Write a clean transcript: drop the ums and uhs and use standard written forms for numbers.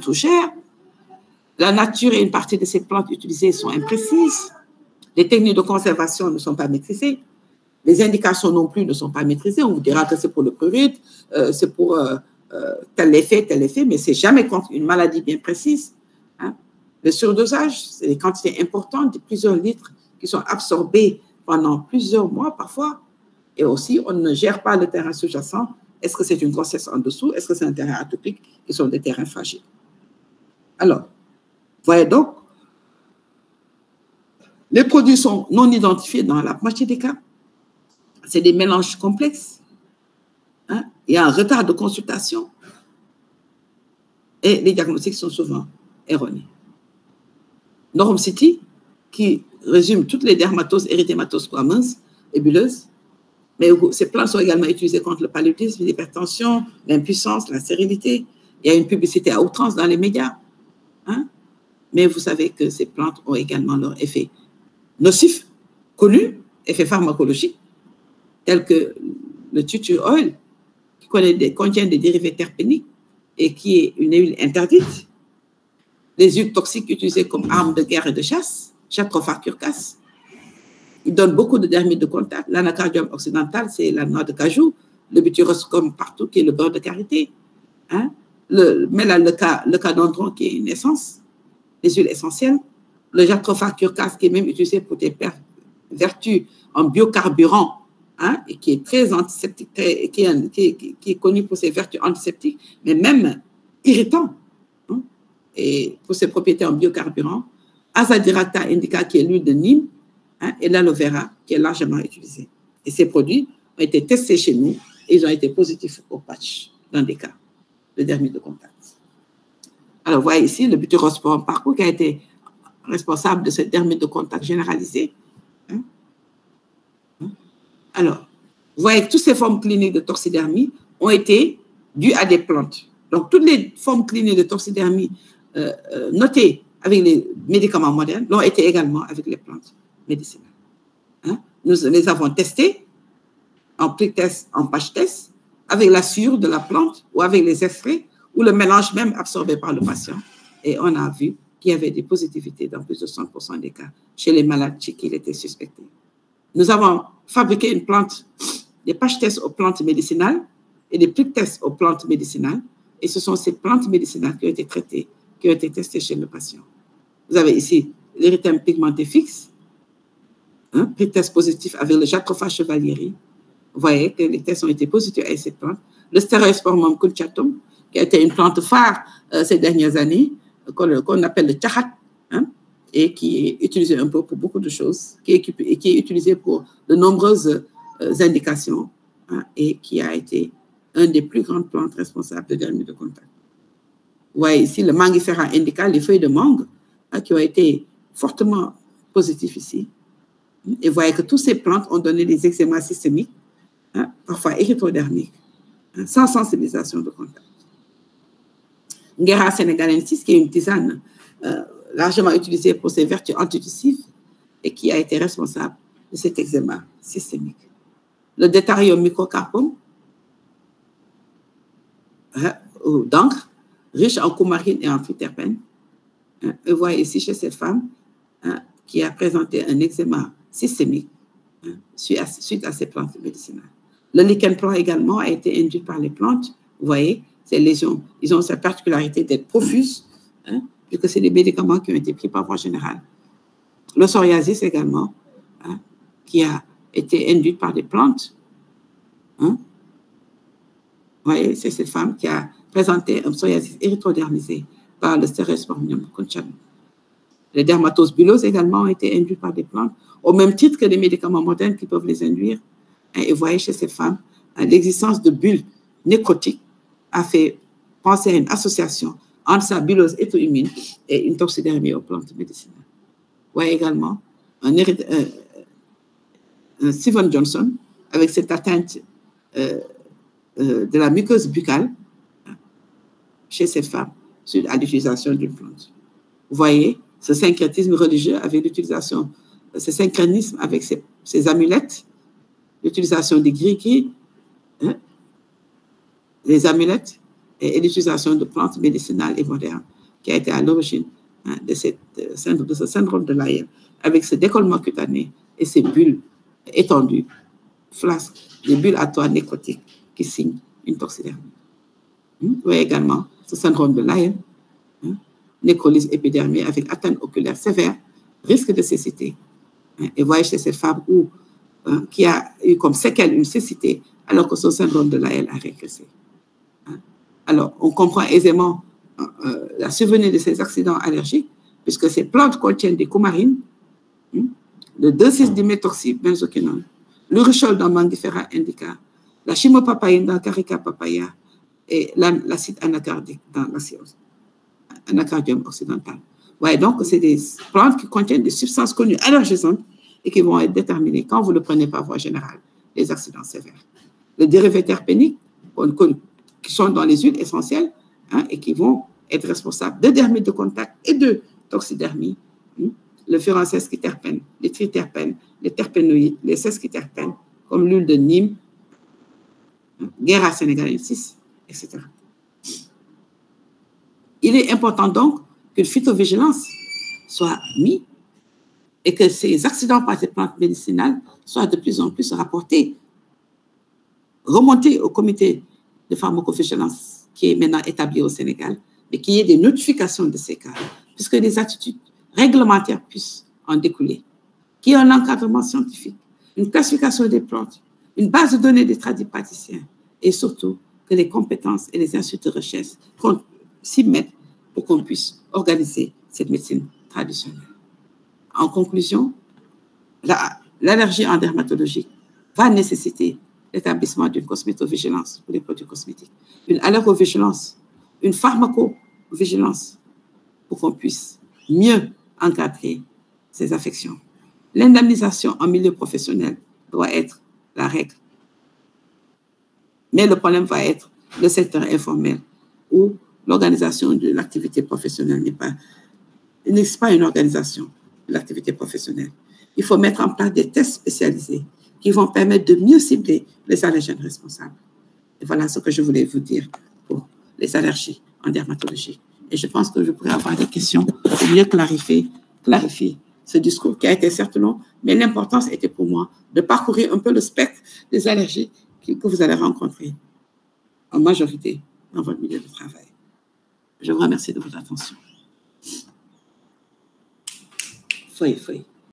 trop cher. La nature et une partie de ces plantes utilisées sont imprécises. Les techniques de conservation ne sont pas maîtrisées. Les indications non plus ne sont pas maîtrisées. On vous dira que c'est pour le prurite, c'est pour tel effet, mais c'est jamais contre une maladie bien précise. Hein. Le surdosage, c'est des quantités importantes de plusieurs litres qui sont absorbés pendant plusieurs mois parfois. Et aussi, on ne gère pas le terrain sous-jacent. Est-ce que c'est une grossesse en dessous? Est-ce que c'est un terrain atopique qui sont des terrains fragiles? Alors, voyez donc, les produits sont non identifiés dans la moitié des cas. C'est des mélanges complexes. Hein? Il y a un retard de consultation. Et les diagnostics sont souvent erronés. Norm City, qui résume toutes les dermatoses, érythématoses squameuses et bulleuses, mais ces plantes sont également utilisées contre le paludisme, l'hypertension, l'impuissance, la stérilité. Il y a une publicité à outrance dans les médias. Hein? Mais vous savez que ces plantes ont également leur effet nocif, connu, effet pharmacologique, tel que le tutu oil, qui contient des dérivés terpéniques et qui est une huile interdite. Les huiles toxiques utilisées comme armes de guerre et de chasse, Jatropha curcas. Il donne beaucoup de dermite de contact. L'anacardium occidental, c'est la noix de cajou. Le butyroscome partout, qui est le beurre de karité. Hein? Le cadendron, qui est une essence. Les huiles essentielles. Le Jatropha curcas, qui est même utilisé pour des vertus en biocarburant, hein, et qui est très antiseptique, qui est connu pour ses vertus antiseptiques, mais même irritant, hein, et pour ses propriétés en biocarburant. Azadirachta indica, qui est l'huile de Nîmes, hein, et l'aloe vera, qui est largement utilisée. Et ces produits ont été testés chez nous et ils ont été positifs au patch dans des cas de dermite de contact. Alors, vous voyez ici le butyrosporum parcours qui a été responsable de cette dermite de contact généralisée. Hein. Alors, vous voyez que toutes ces formes cliniques de toxidermie ont été dues à des plantes. Donc, toutes les formes cliniques de toxidermie notées avec les médicaments modernes l'ont été également avec les plantes médicinales. Hein? Nous les avons testées en prick test, en patch test, avec la sciure de la plante ou avec les extraits ou le mélange même absorbé par le patient. Et on a vu qu'il y avait des positivités dans plus de 100% des cas chez les malades chez qui il était suspecté. Nous avons fabriqué une plante, des patch tests aux plantes médicinales et des prick tests aux plantes médicinales. Et ce sont ces plantes médicinales qui ont été traitées, qui ont été testées chez le patient. Vous avez ici l'érythème pigmenté fixe, hein, prick test positif avec le Jatropha chevalieri. Vous voyez que les tests ont été positifs avec cette plante. Le Stereosporum cunchatum, qui a été une plante phare ces dernières années, qu'on appelle le tchahat, hein, et qui est utilisé un peu pour beaucoup de choses, qui est utilisé pour de nombreuses indications, hein, et qui a été une des plus grandes plantes responsables de dermite de contact. Vous voyez ici le Mangifera indica, les feuilles de mangue, hein, qui ont été fortement positives ici. Et vous voyez que toutes ces plantes ont donné des eczémas systémiques, hein, parfois érythrodermiques, hein, sans sensibilisation de contact. Ngera senegalensis, qui est une tisane largement utilisée pour ses vertus antitussives et qui a été responsable de cet eczéma systémique. Le Deuterium microcarpum, d'encre, riche en coumarine et en triterpène. Hein, vous voyez ici chez cette femme, hein, qui a présenté un eczéma systémique, hein, suite à ces plantes médicinales. Le lichen plan également a été induit par les plantes. Vous voyez, ces lésions, ils ont cette particularité d'être profuses, hein, puisque c'est des médicaments qui ont été pris par voie générale. Le psoriasis également, hein, qui a été induit par des plantes. Hein. Vous voyez, c'est cette femme qui a présenté un psoriasis érythrodermisé par le Stereosporum cunchatum. Les dermatoses bulleuses également ont été induites par des plantes, au même titre que les médicaments modernes qui peuvent les induire. Et vous voyez chez ces femmes, l'existence de bulles nécrotiques a fait penser à une association entre sa bullose auto-immune et une toxidermie aux plantes médicinales. Vous voyez également un Steven Johnson avec cette atteinte de la muqueuse buccale chez ces femmes suite à l'utilisation d'une plante. Vous voyez ce syncrétisme religieux avec l'utilisation, ce synchronisme avec ces amulettes, l'utilisation des gris-gris, hein, les amulettes et l'utilisation de plantes médicinales et modernes qui a été à l'origine de ce syndrome de Lyell, avec ce décollement cutané et ces bulles étendues, flasques, des bulles à toit nécrotique qui signent une toxidermie. Vous voyez également ce syndrome de Lyell, nécrolyse épidermique avec atteinte oculaire sévère, risque de cécité. Et voyez chez cette femme qui a eu comme séquelle une cécité alors que son syndrome de Lyell a régressé. Alors, on comprend aisément la survenue de ces accidents allergiques puisque ces plantes contiennent des coumarines, le 2,6-diméthoxybenzoquinone, l'urushiol dans Mangifera indica, la chimopapaïne dans Carica papaya et l'acide anacardique dans Anacardium occidental. Ouais, donc, c'est des plantes qui contiennent des substances connues allergisantes et qui vont être déterminées quand vous le prenez par voie générale, les accidents sévères. Les dérivés terpéniques qui sont dans les huiles essentielles et qui vont être responsables de dermite de contact et de toxidermie. Le furanceschiterpène, les triterpènes, les terpénoïdes, les sesquiterpènes, comme l'huile de Nîmes, Guéra sénégalensis, etc. Il est important donc qu'une phytovigilance soit mise et que ces accidents par ces plantes médicinales soient de plus en plus rapportés, remontés au comité de pharmacovigilance qui est maintenant établi au Sénégal, mais qu'il y ait des notifications de ces cas, puisque des attitudes réglementaires puissent en découler, qu'il y ait un encadrement scientifique, une classification des plantes, une base de données des tradipraticiens, et surtout que les compétences et les instituts de recherche s'y mettent pour qu'on puisse organiser cette médecine traditionnelle. En conclusion, l'allergie en dermatologie va nécessiter l'établissement d'une cosmétovigilance pour les produits cosmétiques, une allergovigilance, une pharmacovigilance pour qu'on puisse mieux encadrer ces affections. L'indemnisation en milieu professionnel doit être la règle. Mais le problème va être le secteur informel où l'organisation de l'activité professionnelle n'est pas une organisation de l'activité professionnelle. Il faut mettre en place des tests spécialisés qui vont permettre de mieux cibler les allergènes responsables. Et voilà ce que je voulais vous dire pour les allergies en dermatologie. Et je pense que je pourrais avoir des questions pour mieux clarifier ce discours qui a été certes long, mais l'importance était pour moi de parcourir un peu le spectre des allergies que vous allez rencontrer en majorité dans votre milieu de travail. Je vous remercie de votre attention. Feuille.